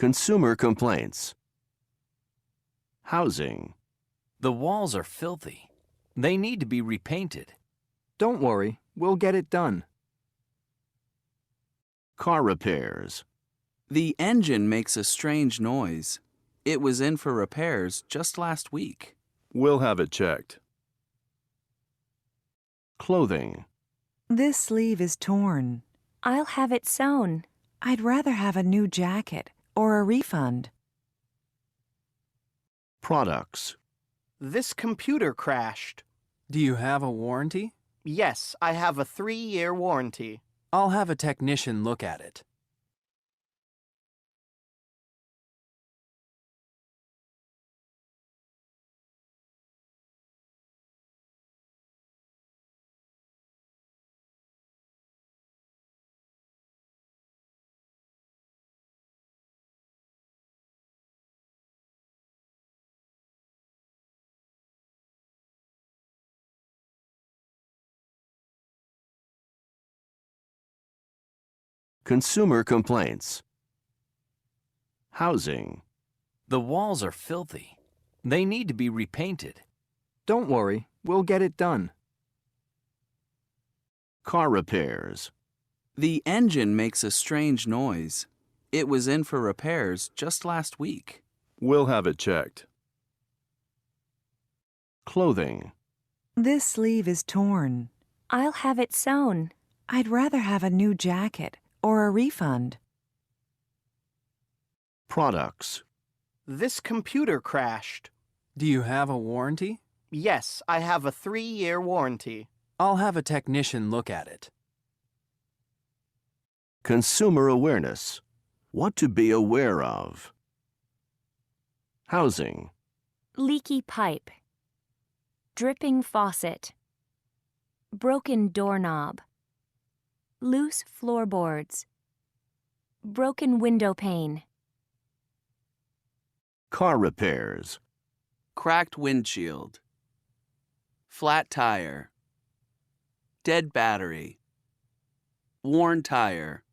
Consumer complaints. Housing. The walls are filthy. They need to be repainted. Don't worry, we'll get it done. Car repairs. The engine makes a strange noise. It was in for repairs just last week. We'll have it checked. Clothing. This sleeve is torn. I'll have it sewn. I'd rather have a new jacket or a refund. Products. This computer crashed. Do you have a warranty? Yes, I have a 3-year warranty. I'll have a technician look at it. Consumer complaints. Housing. The walls are filthy. They need to be repainted. Don't worry, we'll get it done. Car repairs. The engine makes a strange noise. It was in for repairs just last week. We'll have it checked. Clothing. This sleeve is torn. I'll have it sewn. I'd rather have a new jacket or a refund. Products. This computer crashed. Do you have a warranty? Yes, I have a 3-year warranty. I'll have a technician look at it. Consumer awareness. What to be aware of. Housing. Leaky pipe. Dripping faucet. Broken doorknob. Loose floorboards. Broken window pane. Car repairs. Cracked windshield. Flat tire. Dead battery. Worn tire.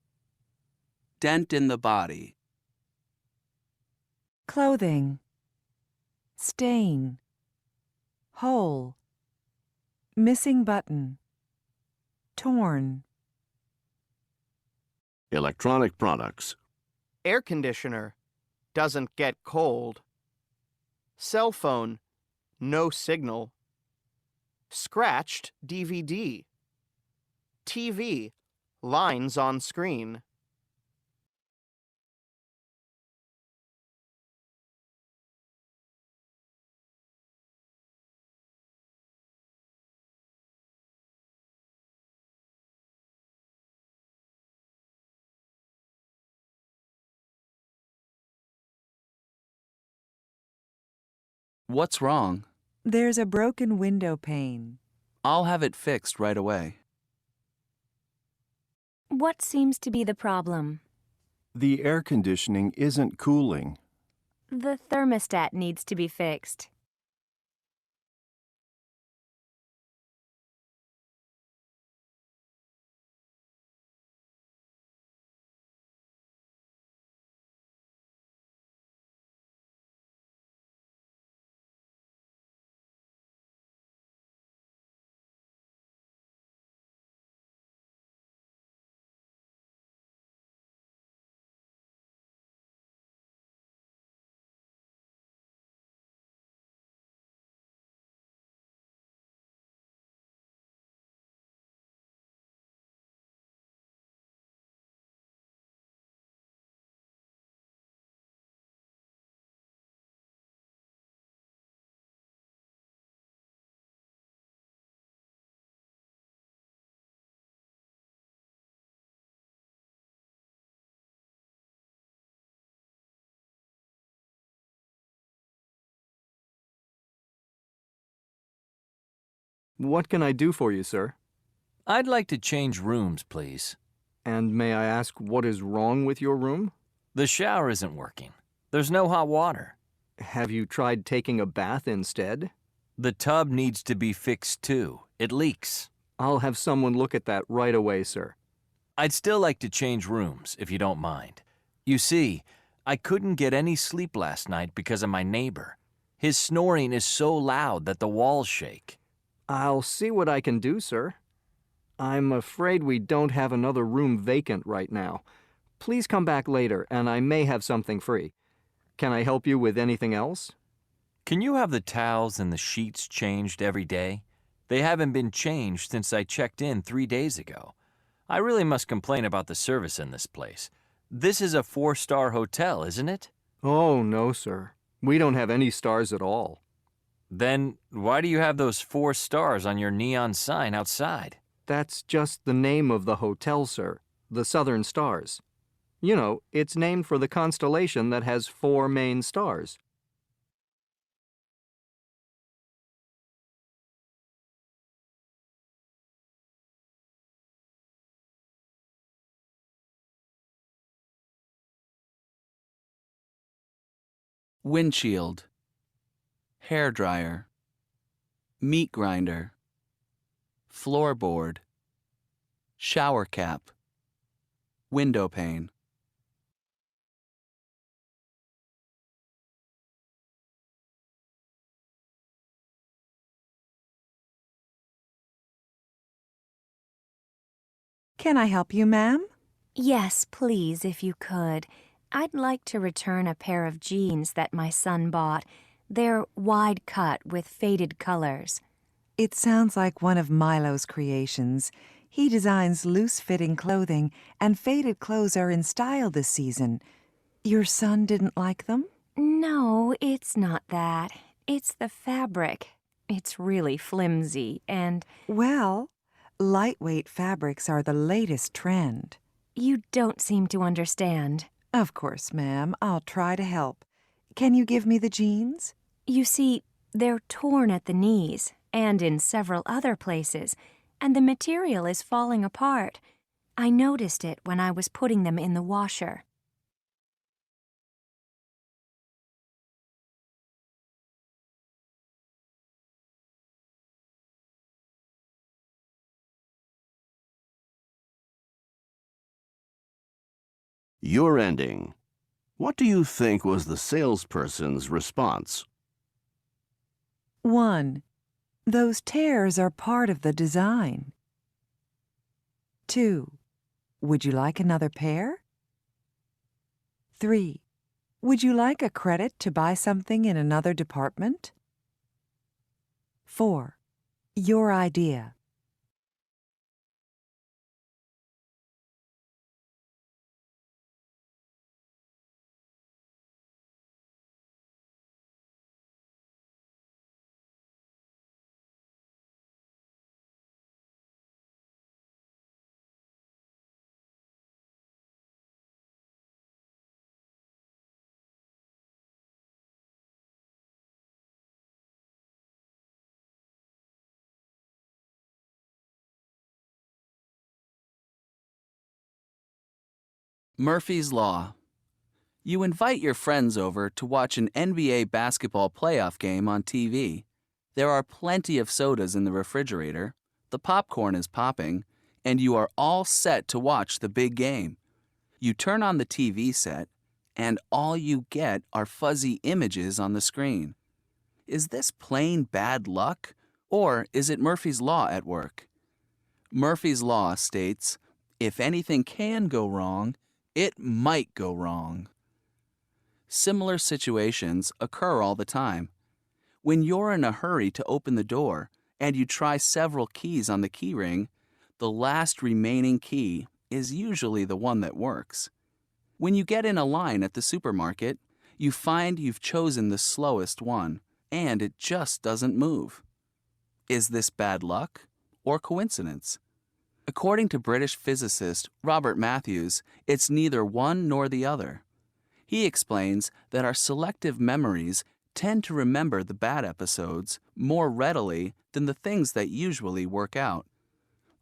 Dent in the body. Clothing. Stain. Hole. Missing button. Torn. Electronic products. Air conditioner. Doesn't get cold. Cell phone. No signal. Scratched DVD. TV. Lines on screen. What's wrong? There's a broken window pane. I'll have it fixed right away. What seems to be the problem? The air conditioning isn't cooling. The thermostat needs to be fixed. What can I do for you, sir? I'd like to change rooms, please. And may I ask what is wrong with your room? The shower isn't working. There's no hot water. Have you tried taking a bath instead? The tub needs to be fixed too. It leaks. I'll have someone look at that right away, sir. I'd still like to change rooms, if you don't mind. You see, I couldn't get any sleep last night because of my neighbor. His snoring is so loud that the walls shake. I'll see what I can do, sir. I'm afraid we don't have another room vacant right now. Please come back later, and I may have something free. Can I help you with anything else? Can you have the towels and the sheets changed every day? They haven't been changed since I checked in 3 days ago. I really must complain about the service in this place. This is a 4-star hotel, isn't it? Oh, no, sir. We don't have any stars at all. Then why do you have those 4 stars on your neon sign outside? That's just the name of the hotel, sir. The Southern Stars. You know, it's named for the constellation that has 4 main stars. Windshield, hairdryer, meat grinder, floorboard, shower cap, window pane. Can I help you, ma'am? Yes, please, if you could. I'd like to return a pair of jeans that my son bought. They're wide cut with faded colors. It sounds like one of Milo's creations. He designs loose-fitting clothing, and faded clothes are in style this season. Your son didn't like them? No, it's not that. It's the fabric. It's really flimsy and... Well, lightweight fabrics are the latest trend. You don't seem to understand. Of course, ma'am. I'll try to help. Can you give me the jeans? You see, they're torn at the knees and in several other places, and the material is falling apart. I noticed it when I was putting them in the washer. Your ending. What do you think was the salesperson's response? 1. Those tears are part of the design. 2. Would you like another pair? 3. Would you like a credit to buy something in another department? 4. Your idea. Murphy's Law. You invite your friends over to watch an NBA basketball playoff game on TV. There are plenty of sodas in the refrigerator, the popcorn is popping, and you are all set to watch the big game. You turn on the TV set, and all you get are fuzzy images on the screen. Is this plain bad luck, or is it Murphy's Law at work? Murphy's Law states, if anything can go wrong, it might go wrong. Similar situations occur all the time. When you're in a hurry to open the door and you try several keys on the key ring, the last remaining key is usually the one that works. When you get in a line at the supermarket, you find you've chosen the slowest one, and it just doesn't move. Is this bad luck or coincidence? According to British physicist Robert Matthews, it's neither one nor the other. He explains that our selective memories tend to remember the bad episodes more readily than the things that usually work out.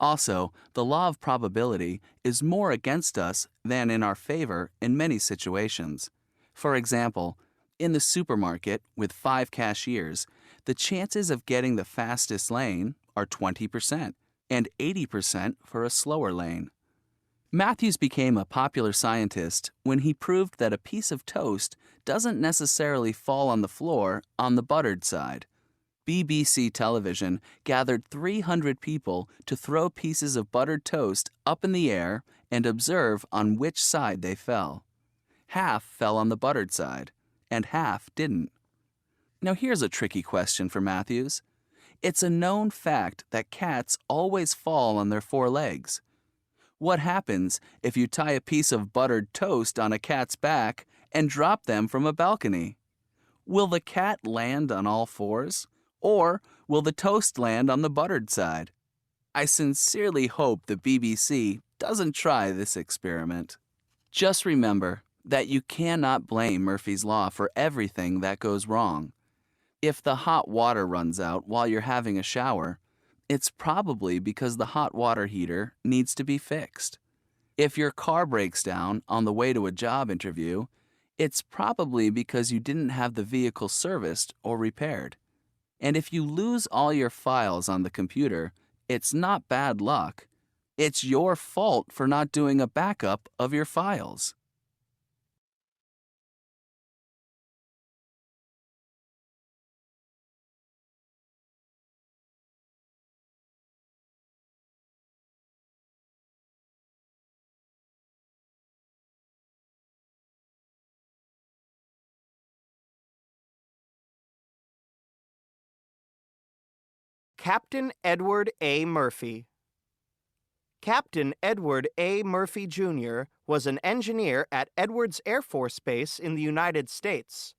Also, the law of probability is more against us than in our favor in many situations. For example, in the supermarket with 5 cashiers, the chances of getting the fastest lane are 20%. And 80% for a slower lane. Matthews became a popular scientist when he proved that a piece of toast doesn't necessarily fall on the floor on the buttered side. BBC television gathered 300 people to throw pieces of buttered toast up in the air and observe on which side they fell. Half fell on the buttered side, and half didn't. Now here's a tricky question for Matthews. It's a known fact that cats always fall on their four legs. What happens if you tie a piece of buttered toast on a cat's back and drop them from a balcony? Will the cat land on all fours? Or will the toast land on the buttered side? I sincerely hope the BBC doesn't try this experiment. Just remember that you cannot blame Murphy's Law for everything that goes wrong. If the hot water runs out while you're having a shower, it's probably because the hot water heater needs to be fixed. If your car breaks down on the way to a job interview, it's probably because you didn't have the vehicle serviced or repaired. And if you lose all your files on the computer, it's not bad luck. It's your fault for not doing a backup of your files. Captain Edward A. Murphy. Captain Edward A. Murphy, Jr. was an engineer at Edwards Air Force Base in the United States.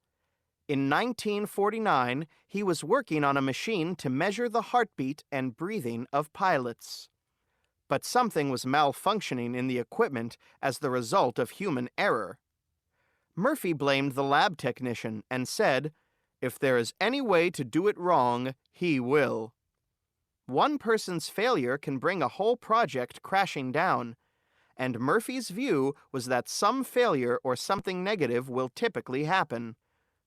In 1949, he was working on a machine to measure the heartbeat and breathing of pilots. But something was malfunctioning in the equipment as the result of human error. Murphy blamed the lab technician and said, "If there is any way to do it wrong, he will." One person's failure can bring a whole project crashing down, and Murphy's view was that some failure or something negative will typically happen.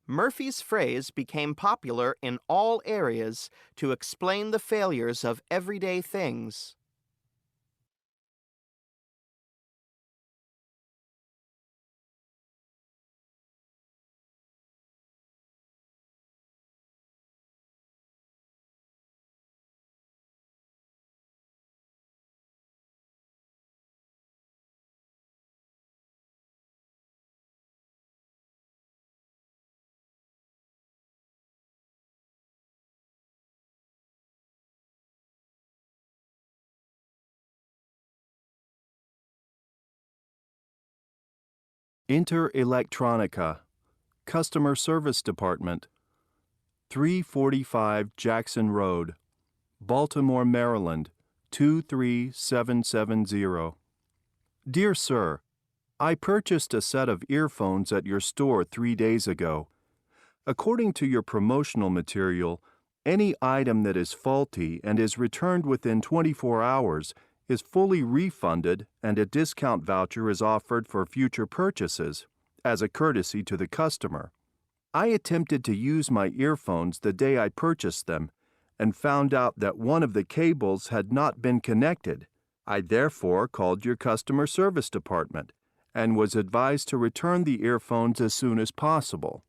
Murphy's phrase became popular in all areas to explain the failures of everyday things. Inter Electronica, Customer Service Department, 345 Jackson Road, Baltimore, Maryland, 23770. Dear Sir, I purchased a set of earphones at your store 3 days ago. According to your promotional material, any item that is faulty and is returned within 24 hours is fully refunded and a discount voucher is offered for future purchases, as a courtesy to the customer. I attempted to use my earphones the day I purchased them and found out that one of the cables had not been connected. I therefore called your customer service department and was advised to return the earphones as soon as possible.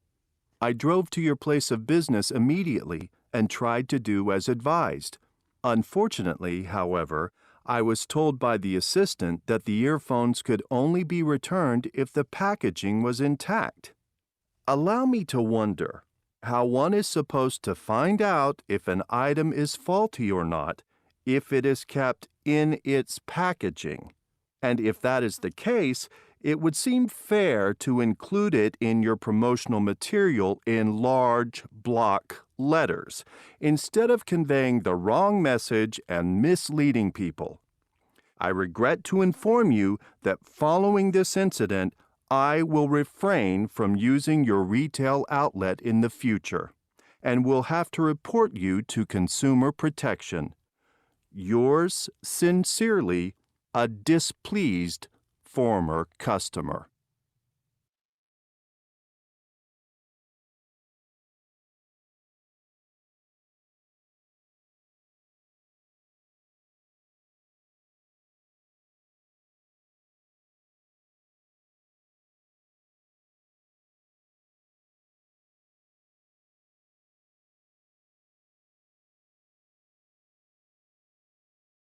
I drove to your place of business immediately and tried to do as advised. Unfortunately, however, I was told by the assistant that the earphones could only be returned if the packaging was intact. Allow me to wonder how one is supposed to find out if an item is faulty or not if it is kept in its packaging. And if that is the case, it would seem fair to include it in your promotional material in large block letters, instead of conveying the wrong message and misleading people. I regret to inform you that following this incident, I will refrain from using your retail outlet in the future and will have to report you to Consumer Protection. Yours sincerely, a displeased former customer.